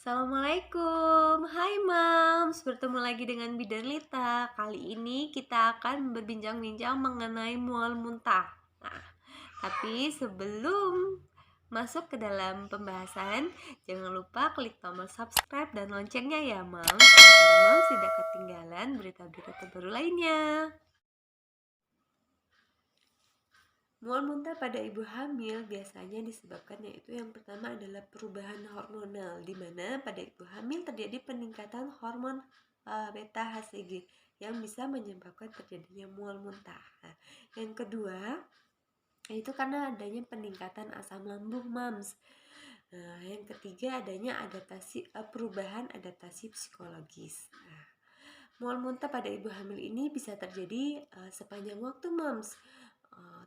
Assalamualaikum, hai Mams, bertemu lagi dengan Bidan Lita. Kali ini kita akan berbincang-bincang mengenai mual muntah. Nah, tapi sebelum masuk ke dalam pembahasan, jangan lupa klik tombol subscribe dan loncengnya ya Mams, agar Mams tidak ketinggalan berita-berita terbaru lainnya. Mual muntah pada ibu hamil biasanya disebabkan yaitu yang pertama adalah perubahan hormonal, di mana pada ibu hamil terjadi peningkatan hormon beta HCG yang bisa menyebabkan terjadinya mual muntah. Nah, yang kedua itu karena adanya peningkatan asam lambung mams. Nah, yang ketiga adanya perubahan adaptasi psikologis. Nah, mual muntah pada ibu hamil ini bisa terjadi sepanjang waktu mams.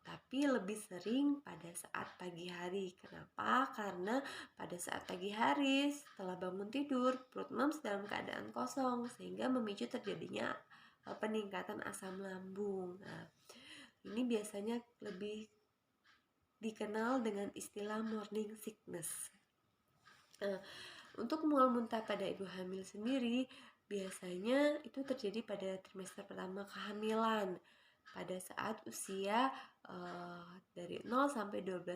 Tapi lebih sering pada saat pagi hari. Kenapa? Karena pada saat pagi hari setelah bangun tidur, perut mams dalam keadaan kosong sehingga memicu terjadinya peningkatan asam lambung. Nah, ini biasanya lebih dikenal dengan istilah morning sickness. Nah, untuk mual muntah pada ibu hamil sendiri biasanya itu terjadi pada trimester pertama kehamilan pada saat usia dari 0 sampai 12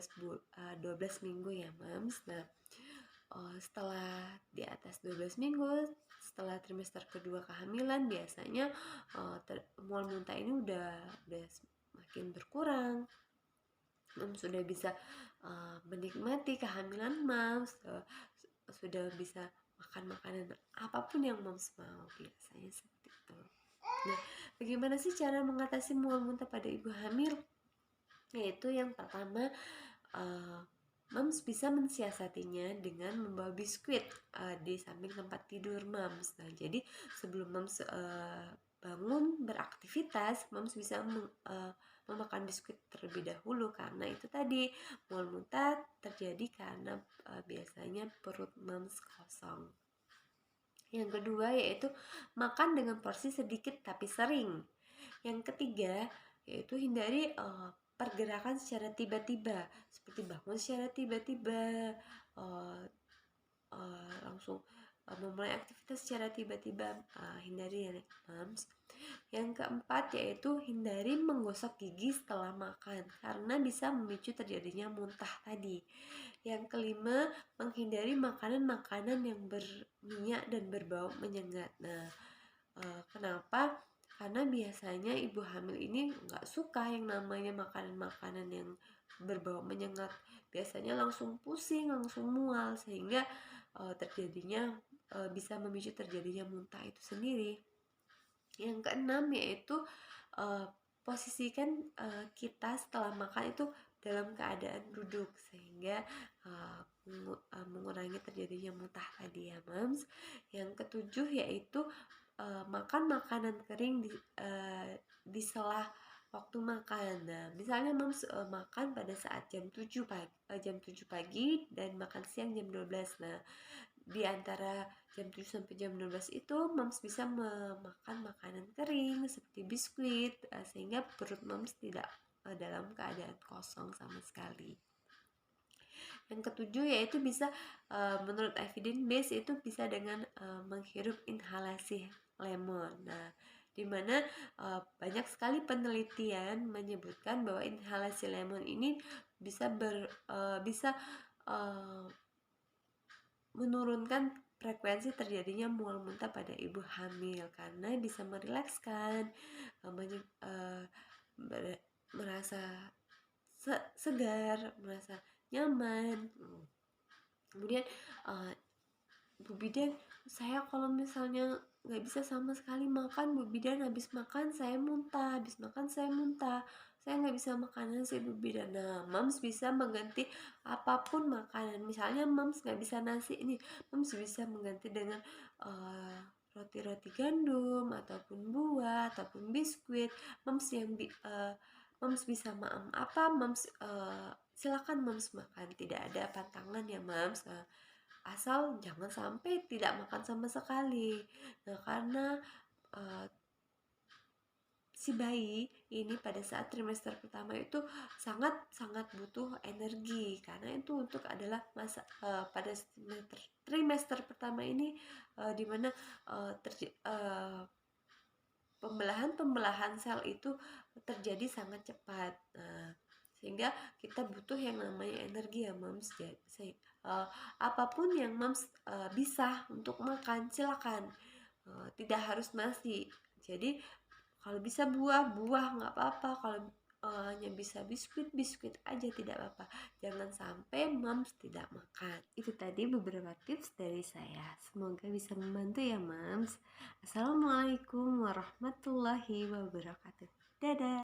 minggu ya Mams. Nah, setelah di atas 12 minggu, setelah trimester kedua kehamilan biasanya mual muntah ini udah semakin berkurang. Mams sudah bisa menikmati kehamilan Mams, sudah bisa makan makanan apapun yang Mams mau, biasanya seperti itu. Nah, bagaimana sih cara mengatasi mual muntah pada ibu hamil? Yaitu yang pertama, Mams bisa mensiasatinya dengan membawa biskuit di samping tempat tidur Mams. Nah, jadi sebelum Mams bangun beraktivitas, Mams bisa memakan biskuit terlebih dahulu karena itu tadi mual muntah terjadi karena biasanya perut Mams kosong. Yang kedua yaitu makan dengan porsi sedikit tapi sering. Yang ketiga yaitu hindari pergerakan secara tiba-tiba, seperti bangun secara tiba-tiba, langsung memulai aktivitas secara tiba-tiba, hindari ya Mams. Yang keempat yaitu hindari menggosok gigi setelah makan karena bisa memicu terjadinya muntah tadi. Yang kelima, menghindari makanan-makanan yang berminyak dan berbau menyengat. Nah, kenapa? Karena biasanya ibu hamil ini nggak suka yang namanya makanan-makanan yang berbau menyengat. Biasanya langsung pusing, langsung mual, sehingga bisa memicu terjadinya muntah itu sendiri. Yang keenam yaitu posisikan kita setelah makan itu dalam keadaan duduk sehingga mengurangi terjadinya muntah tadi ya Mams. Yang ketujuh yaitu makan makanan kering di sela waktu makan. Nah, misalnya Mams makan pada saat jam 7 pagi dan makan siang jam 12. Nah, di antara jam 7 sampai jam 12 itu Mams bisa memakan makanan kering seperti biskuit sehingga perut Mams tidak dalam keadaan kosong sama sekali. Yang ketujuh yaitu bisa menurut evidence base itu bisa dengan menghirup inhalasi lemon. Nah, dimana banyak sekali penelitian menyebutkan bahwa inhalasi lemon ini bisa menurunkan frekuensi terjadinya mual muntah pada ibu hamil karena bisa merilekskan, merasa segar, merasa nyaman. Kemudian Bu Bidan, saya kalau misalnya nggak bisa sama sekali makan, Bu Bidan, habis makan saya muntah, saya nggak bisa makan nasi, Bu Bidan. Nah, Mams bisa mengganti apapun makanan. Misalnya Mams nggak bisa nasi ini, Mams bisa mengganti dengan roti-roti gandum ataupun buah ataupun biskuit. Mams bisa silakan Mams makan, tidak ada pantangan ya Mams. Nah, asal jangan sampai tidak makan sama sekali. Nah, karena si bayi ini pada saat trimester pertama itu sangat butuh energi, karena itu untuk adalah masa pada trimester pertama ini dimana pembelahan sel itu terjadi sangat cepat. Sehingga kita butuh yang namanya energi ya moms. Apapun yang moms bisa untuk makan silakan, tidak harus nasi. Jadi kalau bisa buah nggak apa-apa, kalau hanya bisa biskuit aja tidak apa-apa, jangan sampai moms tidak makan. Itu tadi beberapa tips dari saya, semoga bisa membantu ya moms. Assalamualaikum warahmatullahi wabarakatuh. Dadah.